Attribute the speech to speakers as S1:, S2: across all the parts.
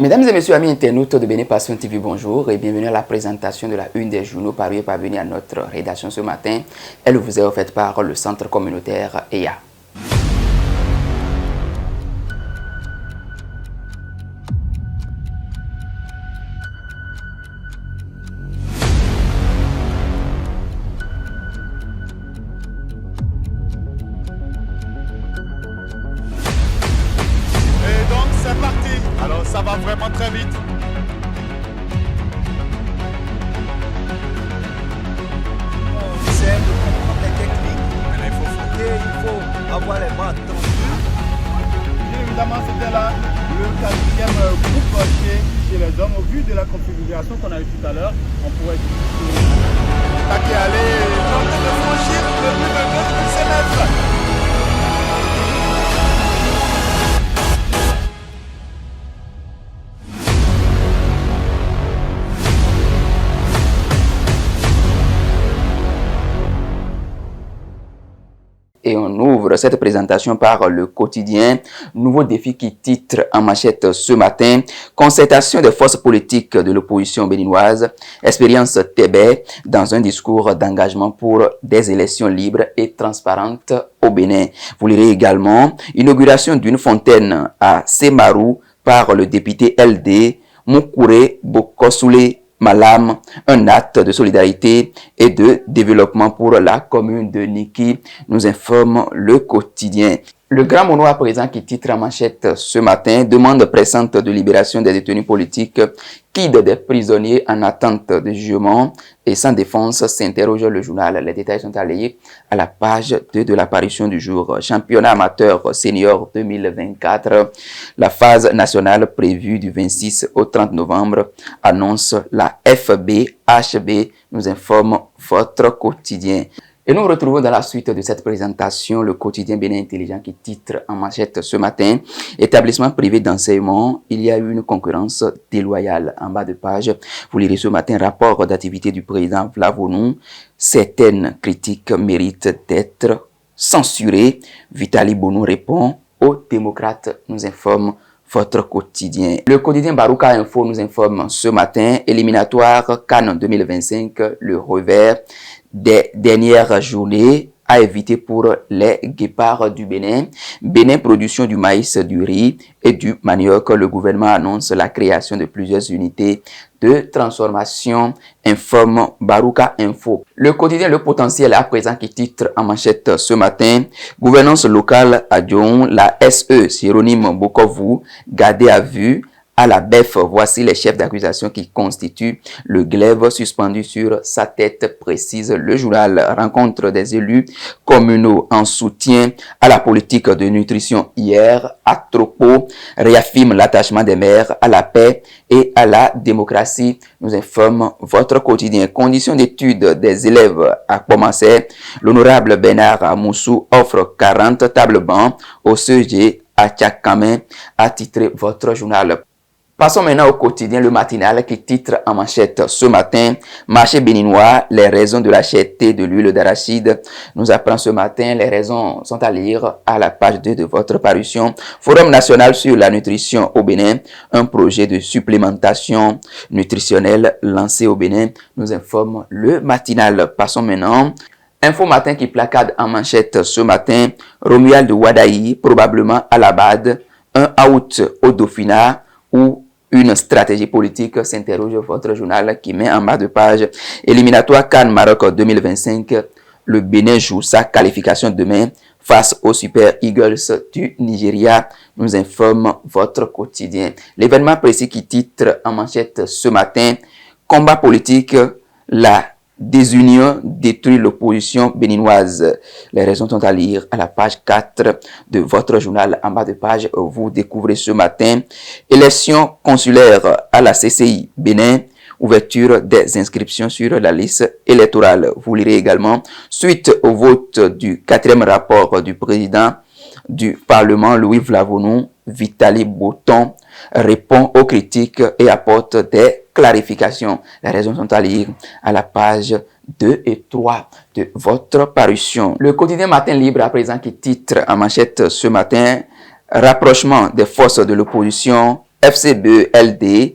S1: Mesdames et messieurs, amis internautes de Bénin Passion TV, bonjour et bienvenue à la présentation de la une des journaux parus et parvenus à notre rédaction ce matin. Elle vous est offerte par le centre communautaire EA.
S2: C'est parti, alors ça va vraiment très vite.
S3: On essaie de comprendre les techniques,
S2: Mais
S3: il faut avoir les mains tendues.
S4: Bien évidemment, c'était là le quatrième groupe chez les hommes. Au vu de la configuration qu'on a eu tout à l'heure, on pourrait dire
S2: qui allait tenter de franchir le but de 2 mètres.
S1: Et on ouvre cette présentation par le quotidien Nouveau défi qui titre en manchette ce matin « Concertation des forces politiques de l'opposition béninoise, expérience Tébé dans un discours d'engagement pour des élections libres et transparentes au Bénin ». Vous lirez également « Inauguration d'une fontaine à Semarou par le député LD Moukouré Bokosoulé Malam, un acte de solidarité et de développement pour la commune de Niki, nous informe le quotidien. Le Grand Mono à présent qui titre en manchette ce matin, demande pressante de libération des détenus politiques, quid des prisonniers en attente de jugement et sans défense, s'interroge le journal. Les détails sont alliés à la page 2 de l'apparition du jour. Championnat amateur senior 2024, la phase nationale prévue du 26 au 30 novembre, annonce la FBHB, nous informe votre quotidien. Et nous retrouvons dans la suite de cette présentation le quotidien Bénin Intelligent qui titre en manchette ce matin « Établissement privé d'enseignement, il y a eu une concurrence déloyale ». En bas de page, vous lirez ce matin rapport d'activité du président Vlavonou. Certaines critiques méritent d'être censurées. Vitali Bonou répond aux démocrates, nous informe votre quotidien. Le quotidien Barouka Info nous informe ce matin, éliminatoire Cannes 2025, le revers des dernières journées à éviter pour les guépards du Bénin. Bénin, production du maïs, du riz et du manioc. Le gouvernement annonce la création de plusieurs unités de transformation, informe Barouka Info. Le quotidien Le Potentiel à présent qui titre en manchette ce matin, gouvernance locale à Dion, la SE, Cyronyme Bokovou, gardé à vue à la BEF. Voici les chefs d'accusation qui constituent le glaive suspendu sur sa tête, précise le journal. Rencontre des élus communaux en soutien à la politique de nutrition hier à Tropo, réaffirme l'attachement des maires à la paix et à la démocratie, nous informe votre quotidien. Conditions d'études des élèves à commencer. L'honorable Bernard Amoussou offre 40 tables bancs au CEG à Tchakamen, a titré votre journal. Passons maintenant au quotidien Le Matinal qui titre en manchette ce matin « Marché béninois, les raisons de la cherté de l'huile d'arachide ». Nous apprend ce matin, les raisons sont à lire à la page 2 de votre parution. Forum national sur la nutrition au Bénin, un projet de supplémentation nutritionnelle lancé au Bénin, nous informe Le Matinal. Passons maintenant. Info Matin qui placade en manchette ce matin, Romuald Wadaï, probablement à la BAD, un out au Dauphinat ou une stratégie politique, s'interroge votre journal qui met en bas de page. Éliminatoire Cannes Maroc 2025, le Bénin joue sa qualification demain face aux Super Eagles du Nigeria, nous informe votre quotidien. L'événement précis qui titre en manchette ce matin, combat politique, la désunion détruit l'opposition béninoise. Les raisons sont à lire à la page 4 de votre journal. En bas de page, vous découvrez ce matin élection consulaire à la CCI Bénin, ouverture des inscriptions sur la liste électorale. Vous lirez également suite au vote du 4e rapport du président du Parlement Louis Vlavonou, Vitali Boton répond aux critiques et apporte des clarifications. Les raisons sont à lire à la page 2 et 3 de votre parution. Le quotidien Matin Libre à présent qui titre en manchette ce matin « Rapprochement des forces de l'opposition FCBE LD,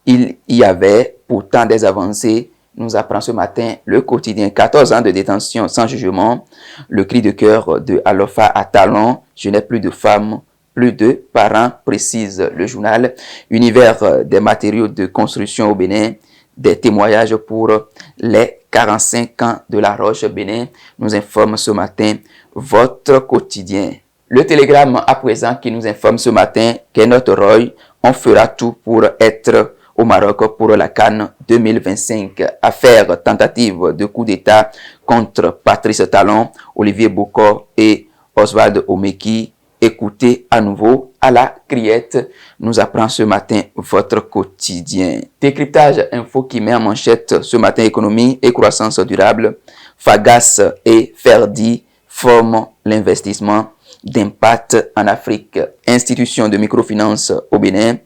S1: il y avait pourtant des avancées, nous apprend ce matin le quotidien. 14 ans de détention sans jugement, le cri de cœur de Alofa à Talon, je n'ai plus de femmes, plus de parents, précise le journal. Univers des matériaux de construction au Bénin, des témoignages pour les 45 ans de la Roche Bénin, nous informe ce matin votre quotidien. Le télégramme à présent qui nous informe ce matin qu'Enoch Roy, on fera tout pour être au Maroc pour la CAN 2025. Affaire tentative de coup d'État contre Patrice Talon, Olivier Bocor et Oswald Omeki. Écoutez à nouveau à la criette, nous apprend ce matin votre quotidien. Décryptage info qui met en manchette ce matin économie et croissance durable. Fagas et Ferdi forment l'investissement d'impact en Afrique. Institution de microfinance au Bénin,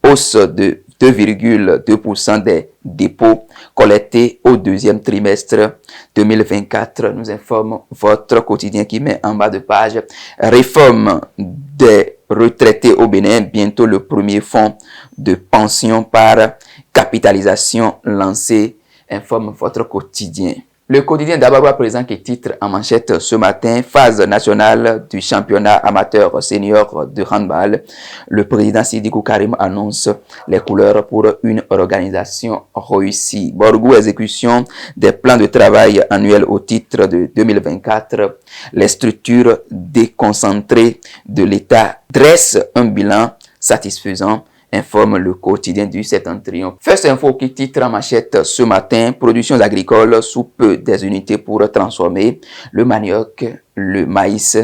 S1: hausse de 2,2% des dépôts collectés au deuxième trimestre 2024, nous informe votre quotidien qui met en bas de page. Réforme des retraités au Bénin, bientôt le premier fonds de pension par capitalisation lancé, informe votre quotidien. Le quotidien d'Ababa présent qui titre en manchette ce matin, phase nationale du championnat amateur senior de handball. Le président Sidibé Karim annonce les couleurs pour une organisation réussie. Borgou, exécution des plans de travail annuels au titre de 2024. Les structures déconcentrées de l'État dressent un bilan satisfaisant, informe le quotidien du Septentrion. First Info qui titre en manchette ce matin, productions agricoles sous peu des unités pour transformer le manioc, le maïs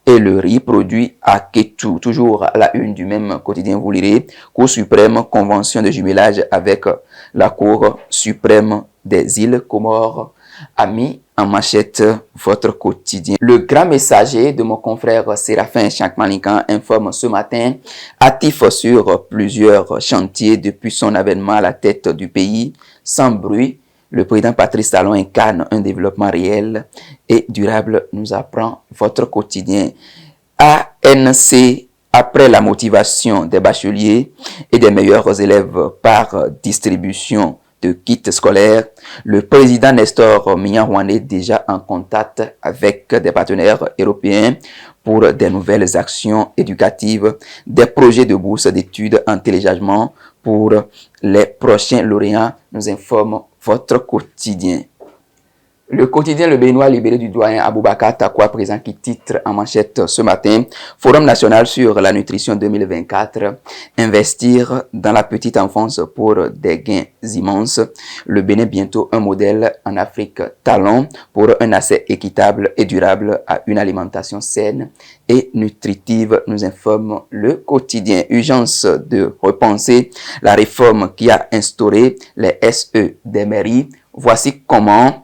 S1: et le riz produits à Kétou. Toujours à la une du même quotidien, vous lirez Cour suprême, convention de jumelage avec la Cour suprême des îles Comores a mis en manchette votre quotidien. Le grand messager de mon confrère Séraphin Chankmalinkan informe ce matin, actif sur plusieurs chantiers depuis son avènement à la tête du pays, sans bruit, le président Patrice Talon incarne un développement réel et durable, nous apprend votre quotidien. ANC, après la motivation des bacheliers et des meilleurs élèves par distribution de kits scolaires, le président Nestor Mian est déjà en contact avec des partenaires européens pour des nouvelles actions éducatives, des projets de bourse d'études en téléchargement pour les prochains lauréats, nous informe votre quotidien. Le quotidien Le Béninois libéré du doyen Aboubakar Takwa présent qui titre en manchette ce matin, Forum national sur la nutrition 2024, investir dans la petite enfance pour des gains immenses. Le Bénin bientôt un modèle en Afrique, talent pour un accès équitable et durable à une alimentation saine et nutritive, nous informe le quotidien. Urgence de repenser la réforme qui a instauré les SE des mairies. Voici comment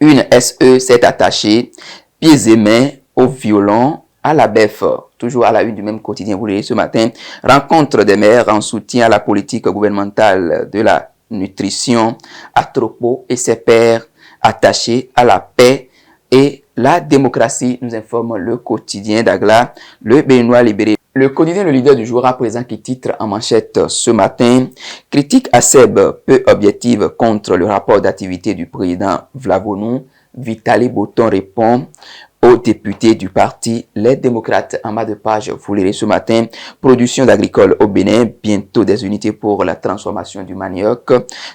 S1: une SE s'est attachée, pieds et mains au violon, à la BEF. Toujours à la une du même quotidien, vous l'avez ce matin. Rencontre des maires en soutien à la politique gouvernementale de la nutrition. Atropo et ses pairs attachés à la paix et la démocratie, nous informe le quotidien d'Agla, le Béninois libéré. Le quotidien Le Leader du jour à présent qui titre en manchette ce matin, critique ASEB peu objective contre le rapport d'activité du président Vlavonou. Vitali Boton répond aux députés du parti Les Démocrates. En bas de page, vous lirez ce matin, production d'agricole au Bénin, bientôt des unités pour la transformation du manioc,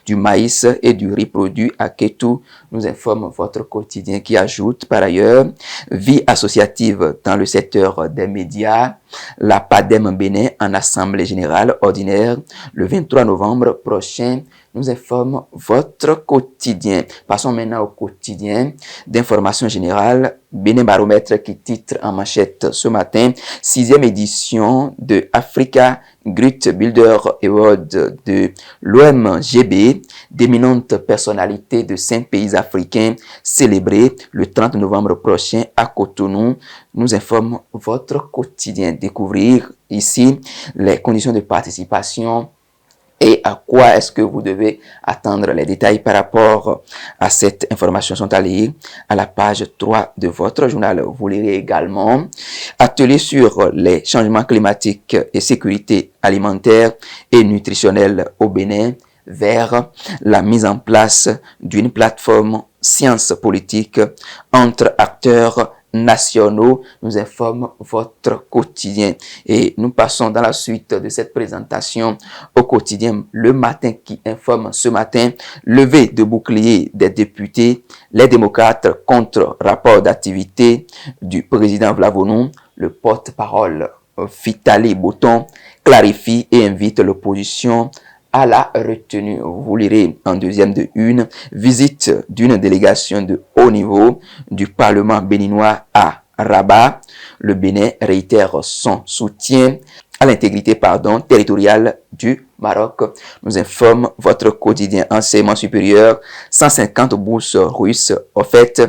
S1: du maïs et du riz produit à Kétou, nous informe votre quotidien qui ajoute par ailleurs, vie associative dans le secteur des médias, la PADEM Bénin en assemblée générale ordinaire le 23 novembre prochain, nous informe votre quotidien. Passons maintenant au quotidien d'information générale. Bénin Baromètre qui titre en manchette ce matin, 6e édition de Africa Great Builder Award de l'OMGB, d'éminentes personnalités de 5 pays africains célébrées le 30 novembre prochain à Cotonou, nous informe votre quotidien. Découvrir ici les conditions de participation et à quoi est-ce que vous devez attendre. Les détails par rapport à cette information sont à lire à la page 3 de votre journal. Vous lirez également atelier sur les changements climatiques et sécurité alimentaire et nutritionnelle au Bénin vers la mise en place d'une plateforme sciences politiques entre acteurs nationaux, nous informe votre quotidien. Et nous passons dans la suite de cette présentation au quotidien Le Matin qui informe ce matin, levée de bouclier des députés, les démocrates contre rapport d'activité du président Vlavonou, le porte-parole Vitali Botton clarifie et invite l'opposition à la retenue. Vous lirez en deuxième de une, visite d'une délégation de haut niveau du Parlement béninois à Rabat. Le Bénin réitère son soutien à l'intégrité territoriale du Maroc. Nous informe votre quotidien enseignement supérieur. 150 bourses russes offertes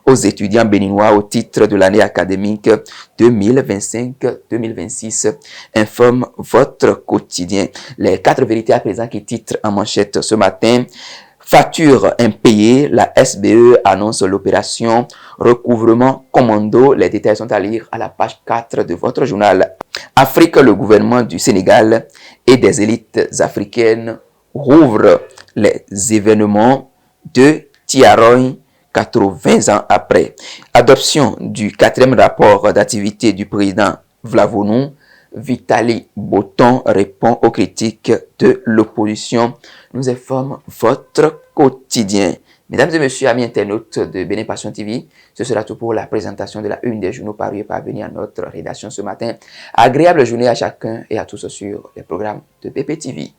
S1: aux étudiants béninois au titre de l'année académique 2025-2026. Informe votre quotidien. Les 4 vérités à présent qui titrent en manchette ce matin. Facture impayée, la SBE annonce l'opération recouvrement commando. Les détails sont à lire à la page 4 de votre journal. Afrique, le gouvernement du Sénégal et des élites africaines rouvrent les événements de Tiaroy 80 ans après. Adoption du 4e rapport d'activité du président Vlavonou. Vitali Botton répond aux critiques de l'opposition. Nous informe votre quotidien. Mesdames et messieurs, amis internautes de Bénin Passion TV, ce sera tout pour la présentation de la une des journaux parus et parvenus à notre rédaction ce matin. Agréable journée à chacun et à tous sur les programmes de BPTV.